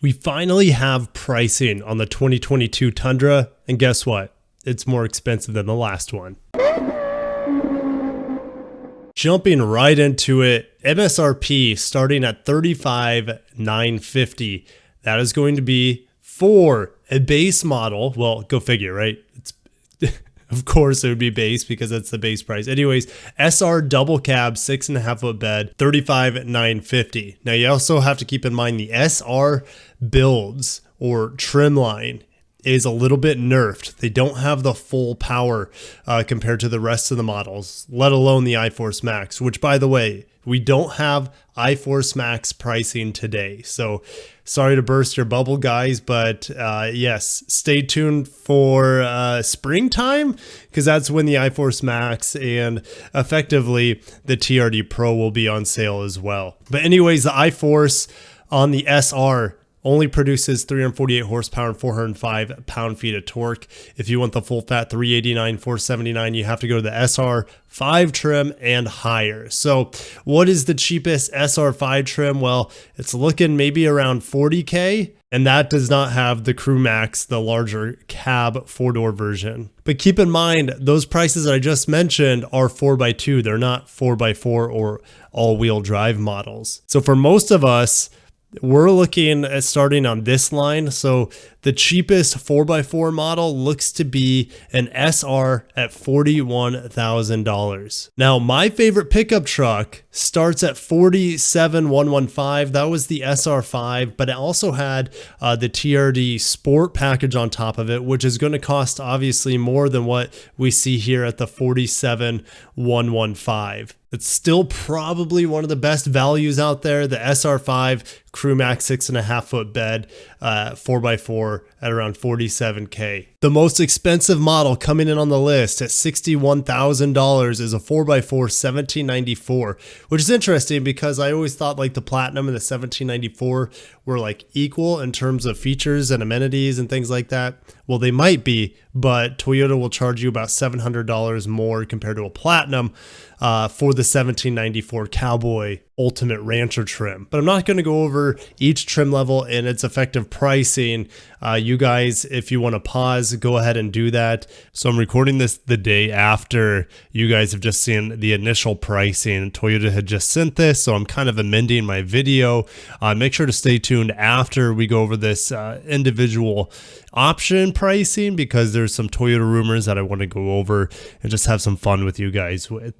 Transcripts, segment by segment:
We finally have pricing on the 2022 Tundra, and guess what? It's more expensive than the last one. Jumping right into it, MSRP starting at $35,950. That is going to be for a base model. Well, go figure, right? It's of course it would be base because that's the base price. Anyways, SR double cab, 6.5 foot bed, $35,950. Now you also have to keep in mind the SR builds or trim line is a little bit nerfed. They don't have the full power compared to the rest of the models, let alone the iForce Max, which by the way, we don't have iForce Max pricing today. So sorry to burst your bubble, guys, but yes, stay tuned for springtime because that's when the iForce Max and effectively the TRD Pro will be on sale as well. But anyways, the iForce on the SR only produces 348 horsepower and 405 pound-feet of torque. If you want the full fat 389, 479, you have to go to the Sr5 trim and higher. So what is the cheapest Sr5 trim? Well, it's looking maybe around 40K, and that does not have the Crew Max, the larger cab 4-door version. But keep in mind, those prices that I just mentioned are 4x2. They're not 4x4 or all-wheel drive models. So for most of us, we're looking at starting on this line. So the cheapest 4x4 model looks to be an SR at $41,000. Now, my favorite pickup truck starts at $47,115. That was the SR5, but it also had the TRD Sport Package on top of it, which is going to cost obviously more than what we see here at the $47,115. It's still probably one of the best values out there. The SR5 Crew Max 6.5 foot bed, 4x4 at around $47K. The most expensive model coming in on the list at $61,000 is a 4x4 1794, which is interesting because I always thought like the Platinum and the 1794 were like equal in terms of features and amenities and things like that. Well, they might be, but Toyota will charge you about $700 more compared to a Platinum for the 1794 Cowboy Ultimate Rancher trim. But I'm not going to go over each trim level and its effective pricing. You guys, if you want to pause, go ahead and do that. So I'm recording this the day after you guys have just seen the initial pricing. Toyota had just sent this, so I'm kind of amending my video. Make sure to stay tuned after we go over this individual option pricing because there's some Toyota rumors that I want to go over and just have some fun with you guys with.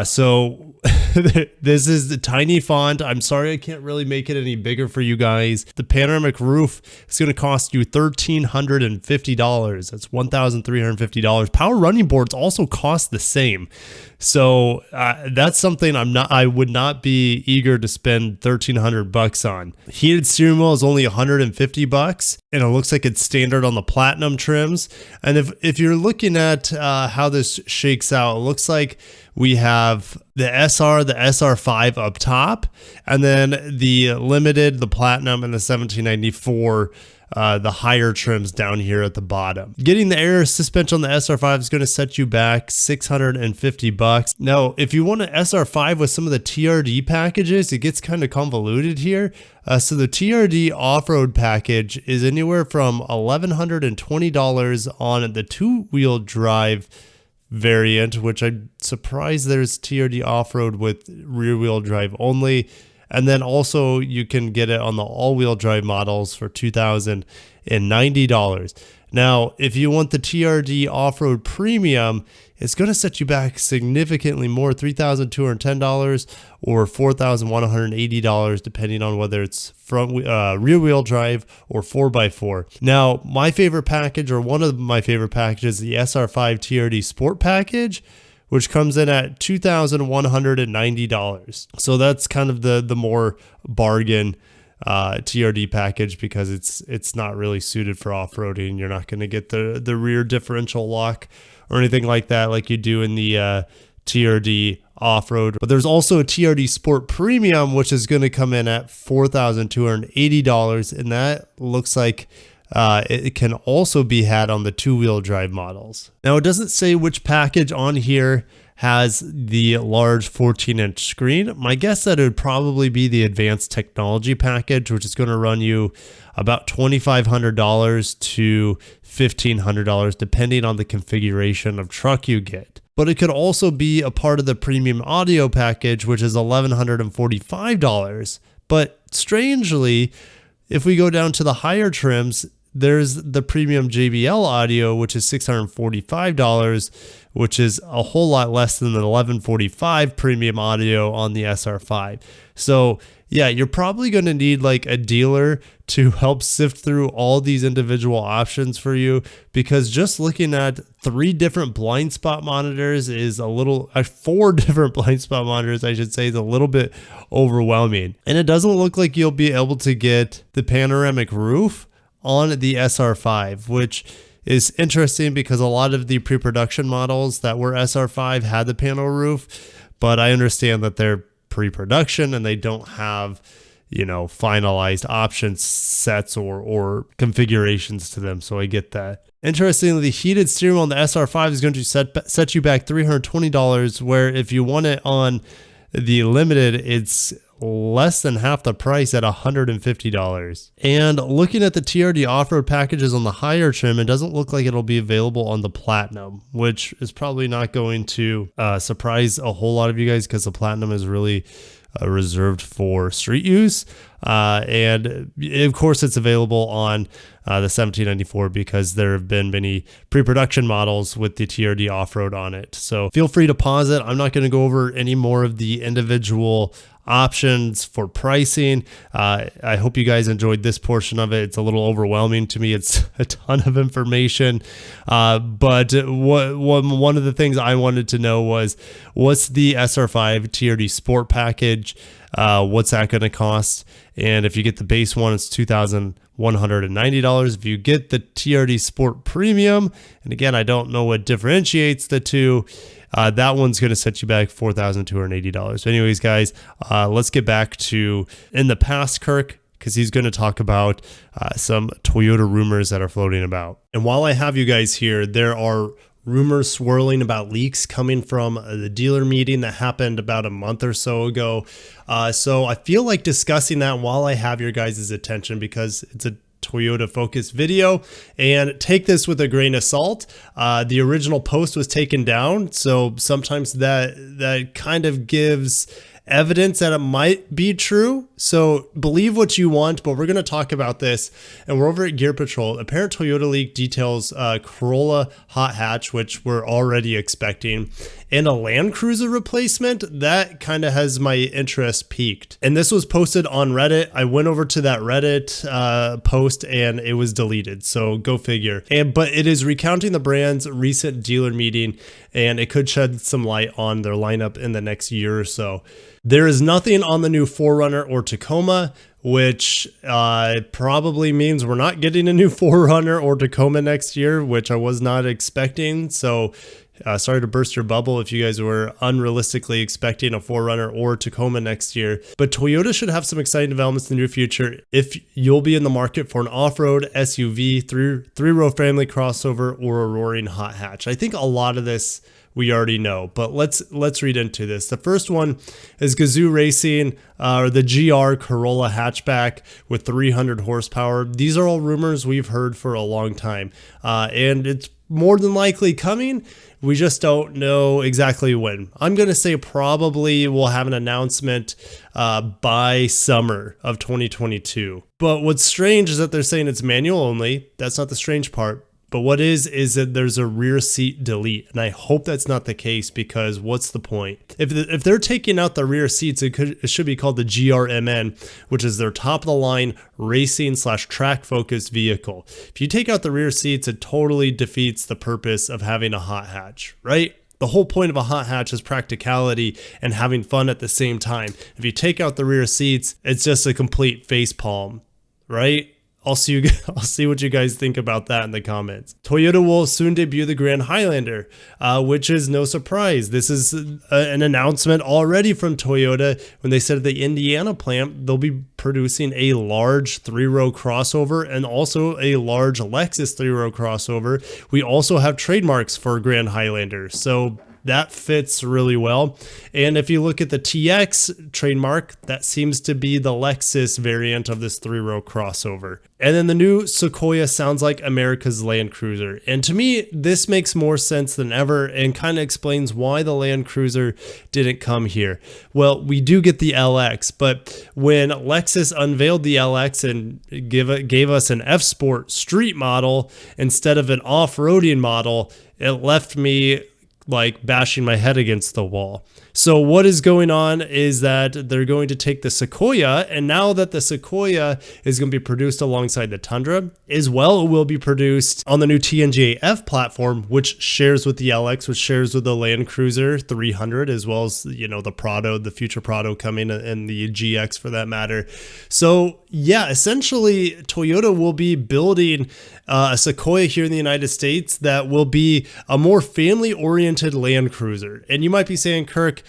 So this is the tiny font. I'm sorry I can't really make it any bigger for you guys. The panoramic roof is going to cost you $1,350. That's $1,350. Power running boards also cost the same. So that's something I would not be eager to spend $1,300 on. Heated steering wheel is only $150, and it looks like it's standard on the Platinum trims. And if you're looking at how this shakes out, it looks like we have the SR, the SR5 up top, and then the Limited, the Platinum, and the 1794, the higher trims down here at the bottom. Getting the air suspension on the SR5 is going to set you back $650. Now, if you want an SR5 with some of the TRD packages, it gets kind of convoluted here. So the TRD off-road package is anywhere from $1,120 on the two-wheel drive variant, which I'm surprised there's TRD off-road with rear-wheel drive only. And then also you can get it on the all-wheel drive models for $2,090. Now, if you want the TRD off-road premium, it's going to set you back significantly more, $3,210 or $4,180, depending on whether it's front rear-wheel drive or 4x4. Now, my favorite package, or one of my favorite packages, the Sr5 Trd Sport Package, which comes in at $2,190. So that's kind of the more bargain TRD package because it's not really suited for off-roading. You're not going to get the rear differential lock or anything like that like you do in the TRD off-road. But there's also a TRD Sport Premium, which is going to come in at $4,280, and that looks like it can also be had on the two-wheel drive models. Now, it doesn't say which package on here has the large 14-inch screen. My guess that it would probably be the advanced technology package, which is going to run you about $2,500 to $1,500 depending on the configuration of truck you get. But it could also be a part of the premium audio package, which is $1,145. But strangely, if we go down to the higher trims, there's the premium JBL audio, which is $645, which is a whole lot less than the $1,145 premium audio on the SR5. So yeah, you're probably going to need like a dealer to help sift through all these individual options for you, because just looking at 3 different blind spot monitors is a little, 4 different blind spot monitors, I should say, is a little bit overwhelming. And it doesn't look like you'll be able to get the panoramic roof on the SR5, which is interesting because a lot of the pre-production models that were SR5 had the panel roof, but I understand that they're pre-production and they don't have, you know, finalized option sets or configurations to them, so I get that. Interestingly, the heated steering wheel on the SR5 is going to set you back $320, where if you want it on the Limited, it's less than half the price at $150. And looking at the TRD off-road packages on the higher trim, it doesn't look like it'll be available on the Platinum, which is probably not going to surprise a whole lot of you guys, because the Platinum is really reserved for street use. And of course it's available on the 1794 because there have been many pre-production models with the TRD off-road on it. So feel free to pause it. I'm not going to go over any more of the individual options for pricing. I hope you guys enjoyed this portion of it. It's a little overwhelming to me. It's a ton of information. But one of the things I wanted to know was, what's the Sr5 Trd Sport Package? What's that going to cost? And if you get the base one, it's $2,190. If you get the TRD Sport Premium, and again, I don't know what differentiates the two, that one's going to set you back $4,280. Anyways, guys, let's get back to In the Past Kirk, because he's going to talk about some Toyota rumors that are floating about. And while I have you guys here, there are rumors swirling about leaks coming from the dealer meeting that happened about a month or so ago. So I feel like discussing that while I have your guys' attention, because it's a Toyota focused video, and take this with a grain of salt. The original post was taken down, so sometimes that kind of gives evidence that it might be true. So believe what you want, but we're going to talk about this. And we're over at Gear Patrol. Apparent Toyota leak details Corolla hot hatch, which we're already expecting, and a Land Cruiser replacement. That kind of has my interest peaked. And this was posted on Reddit. I went over to that Reddit post and it was deleted. So go figure. But it is recounting the brand's recent dealer meeting, and it could shed some light on their lineup in the next year or so. There is nothing on the new 4Runner or Tacoma, which probably means we're not getting a new 4Runner or Tacoma next year, which I was not expecting. So sorry to burst your bubble if you guys were unrealistically expecting a 4Runner or Tacoma next year. But Toyota should have some exciting developments in the near future if you'll be in the market for an off-road SUV, three-row family crossover, or a roaring hot hatch. I think a lot of this we already know, but let's read into this. The first one is Gazoo Racing, or the GR Corolla hatchback with 300 horsepower. These are all rumors we've heard for a long time, and it's more than likely coming. We just don't know exactly when. I'm going to say probably we'll have an announcement by summer of 2022. But what's strange is that they're saying it's manual only. That's not the strange part. But what is that there's a rear seat delete, and I hope that's not the case, because what's the point? If they're taking out the rear seats, it should be called the GRMN, which is their top of the line racing / track focused vehicle. If you take out the rear seats, it totally defeats the purpose of having a hot hatch, right? The whole point of a hot hatch is practicality and having fun at the same time. If you take out the rear seats, it's just a complete facepalm, right? I'll see what you guys think about that in the comments. Toyota will soon debut the Grand Highlander, which is no surprise. This is an announcement already from Toyota when they said at the Indiana plant they'll be producing a large 3-row crossover and also a large Lexus 3-row crossover. We also have trademarks for Grand Highlander. So that fits really well. And if you look at the TX trademark, that seems to be the Lexus variant of this 3-row crossover. And then the new Sequoia sounds like America's Land Cruiser. And to me, this makes more sense than ever and kind of explains why the Land Cruiser didn't come here. Well, we do get the LX, but when Lexus unveiled the LX and gave us an F-Sport street model instead of an off-roading model, it left me like bashing my head against the wall. So what is going on is that they're going to take the Sequoia, and now that the Sequoia is going to be produced alongside the Tundra, as well, it will be produced on the new TNGA-F platform, which shares with the LX, which shares with the Land Cruiser 300, as well as, you know, the Prado, the future Prado coming, and the GX for that matter. So yeah, essentially Toyota will be building a Sequoia here in the United States that will be a more family-oriented Land Cruiser. And you might be saying, Kirk,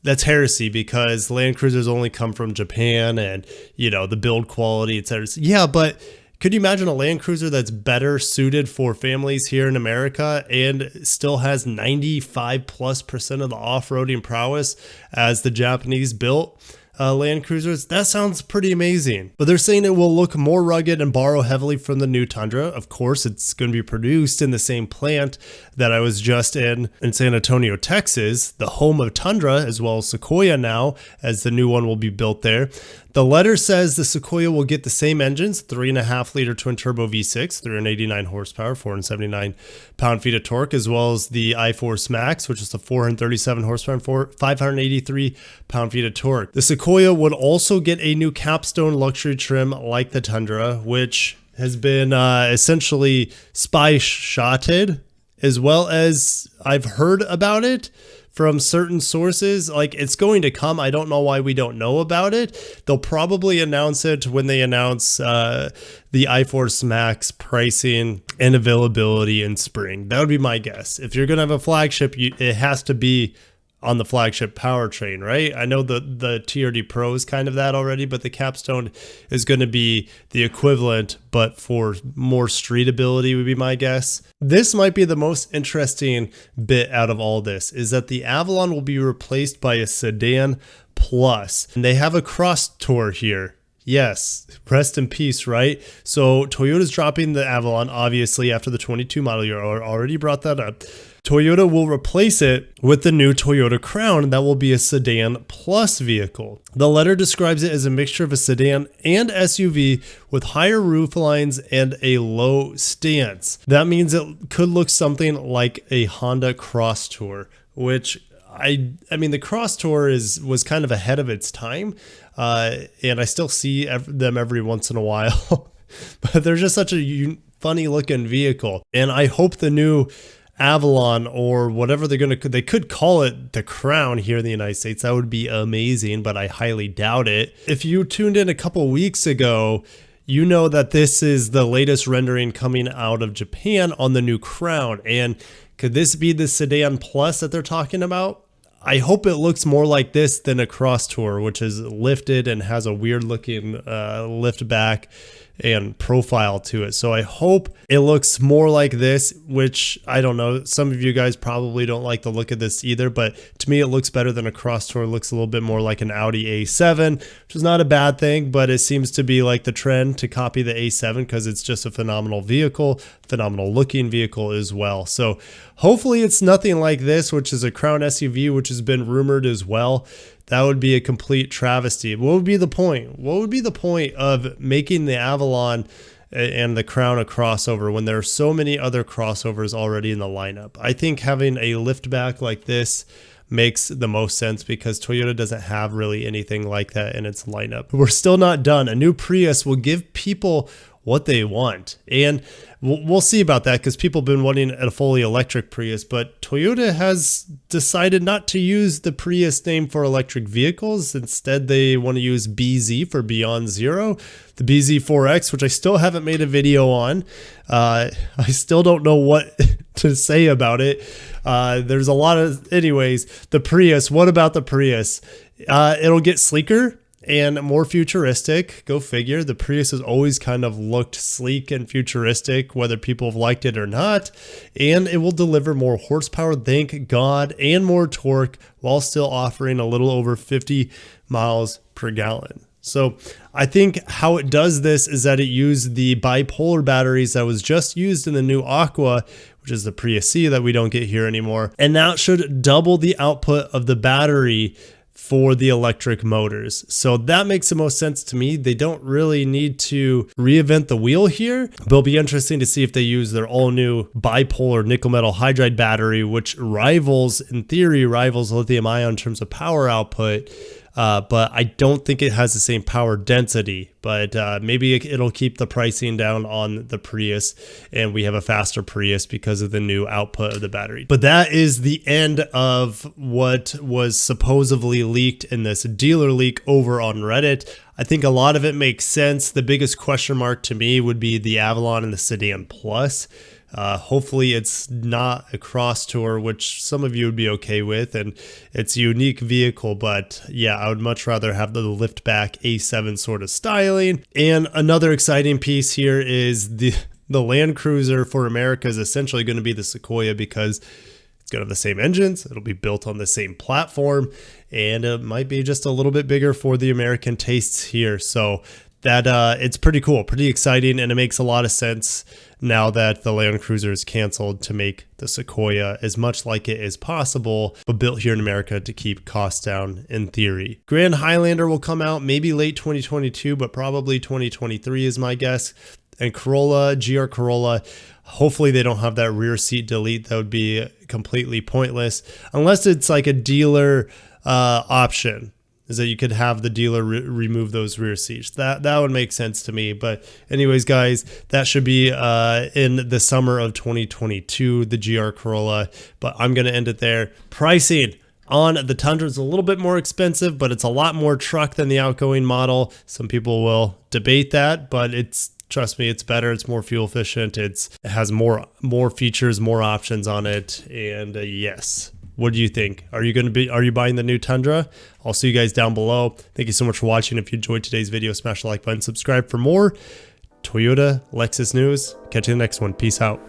that's heresy because Land Cruisers only come from Japan and, you know, the build quality, etc. Yeah, but could you imagine a Land Cruiser that's better suited for families here in America and still has 95+% of the off-roading prowess as the Japanese built Land Cruisers? That sounds pretty amazing. But they're saying it will look more rugged and borrow heavily from the new Tundra. Of course, it's going to be produced in the same plant that I was just in San Antonio, Texas, the home of Tundra, as well as Sequoia now, as the new one will be built there. The letter says the Sequoia will get the same engines, 3.5-liter twin-turbo V6, 389 horsepower, 479 pound-feet of torque, as well as the iForce Max, which is the 437 horsepower and 583 pound-feet of torque. The Sequoia would also get a new capstone luxury trim like the Tundra, which has been essentially spy-shotted, as well as I've heard about it from certain sources. Like, it's going to come. I don't know why we don't know about it. They'll probably announce it when they announce the iForce Max pricing and availability in spring. That would be my guess. If you're going to have a flagship, it has to be on the flagship powertrain, right? I know the TRD Pro is kind of that already, but the capstone is going to be the equivalent, but for more street ability would be my guess. This might be the most interesting bit out of all this, is that the Avalon will be replaced by a Sedan Plus. And they have a Cross Tour here. Yes, rest in peace, right? So Toyota's dropping the Avalon, obviously, after the 22 model year. I already brought that up. Toyota will replace it with the new Toyota Crown, and that will be a Sedan Plus vehicle. The letter describes it as a mixture of a sedan and SUV with higher roof lines and a low stance. That means it could look something like a Honda Cross Tour, which I mean, the Cross Tour was kind of ahead of its time, and I still see them every once in a while, but they're just such a funny looking vehicle. And I hope the new Avalon, or whatever they could call it the Crown here in the United States. That would be amazing, but I highly doubt it. If you tuned in a couple weeks ago, you know that this is the latest rendering coming out of Japan on the new Crown. And could this be the Sedan Plus that they're talking about? I hope it looks more like this than a Cross Tour, which is lifted and has a weird looking lift back and profile to it. So I hope it looks more like this, which I don't know. Some of you guys probably don't like the look of this either, but to me, it looks better than a Cross Tour. It looks a little bit more like an Audi A7, which is not a bad thing, but it seems to be like the trend to copy the A7 because it's just a phenomenal vehicle, phenomenal looking vehicle as well. So hopefully it's nothing like this, which is a Crown SUV, which has been rumored as well. That would be a complete travesty. What would be the point? What would be the point of making the Avalon and the Crown a crossover when there are so many other crossovers already in the lineup? I think having a liftback like this makes the most sense because Toyota doesn't have really anything like that in its lineup. We're still not done. A new Prius will give people what they want, and we'll see about that because people have been wanting a fully electric Prius, but Toyota has decided not to use the Prius name for electric vehicles. Instead, they want to use BZ for Beyond Zero, the BZ4X, which I still haven't made a video on. I still don't know what to say about it. There's a lot of, anyways, the Prius. What about the Prius? It'll get sleeker. and more futuristic. Go figure. The Prius has always kind of looked sleek and futuristic, whether people have liked it or not. And it will deliver more horsepower, thank God, and more torque while still offering a little over 50 miles per gallon. So I think how it does this is that it used the bipolar batteries that was just used in the new Aqua, which is the Prius C that we don't get here anymore. And that should double the output of the battery for the electric motors. So that makes the most sense to me. They don't really need to reinvent the wheel here, but it'll be interesting to see if they use their all new bipolar nickel metal hydride battery, which in theory rivals lithium ion in terms of power output. But I don't think it has the same power density, but maybe it'll keep the pricing down on the Prius and we have a faster Prius because of the new output of the battery. But that is the end of what was supposedly leaked in this dealer leak over on Reddit. I think a lot of it makes sense. The biggest question mark to me would be the Avalon and the Sedan Plus. Hopefully it's not a cross tour, which some of you would be okay with, and it's a unique vehicle, but yeah, I would much rather have the lift back A7 sort of styling. And another exciting piece here is the Land Cruiser for America is essentially going to be the Sequoia because it's going to have the same engines, it'll be built on the same platform, and it might be just a little bit bigger for the American tastes here. So that it's pretty cool, pretty exciting, and it makes a lot of sense now that the Land Cruiser is canceled to make the Sequoia as much like it as possible, but built here in America to keep costs down in theory. Grand Highlander will come out maybe late 2022, but probably 2023 is my guess. And Corolla, GR Corolla, hopefully they don't have that rear seat delete. That would be completely pointless unless it's like a dealer option, is that you could have the dealer remove those rear seats. That would make sense to me. But anyways, guys, that should be in the summer of 2022, the GR Corolla. But I'm going to end it there. Pricing on the Tundra is a little bit more expensive, but it's a lot more truck than the outgoing model. Some people will debate that, but trust me, it's better. It's more fuel efficient. It has more features, more options on it. And yes. What do you think? Are you buying the new Tundra? I'll see you guys down below. Thank you so much for watching. If you enjoyed today's video, smash the like button, subscribe for more Toyota, Lexus news. Catch you in the next one. Peace out.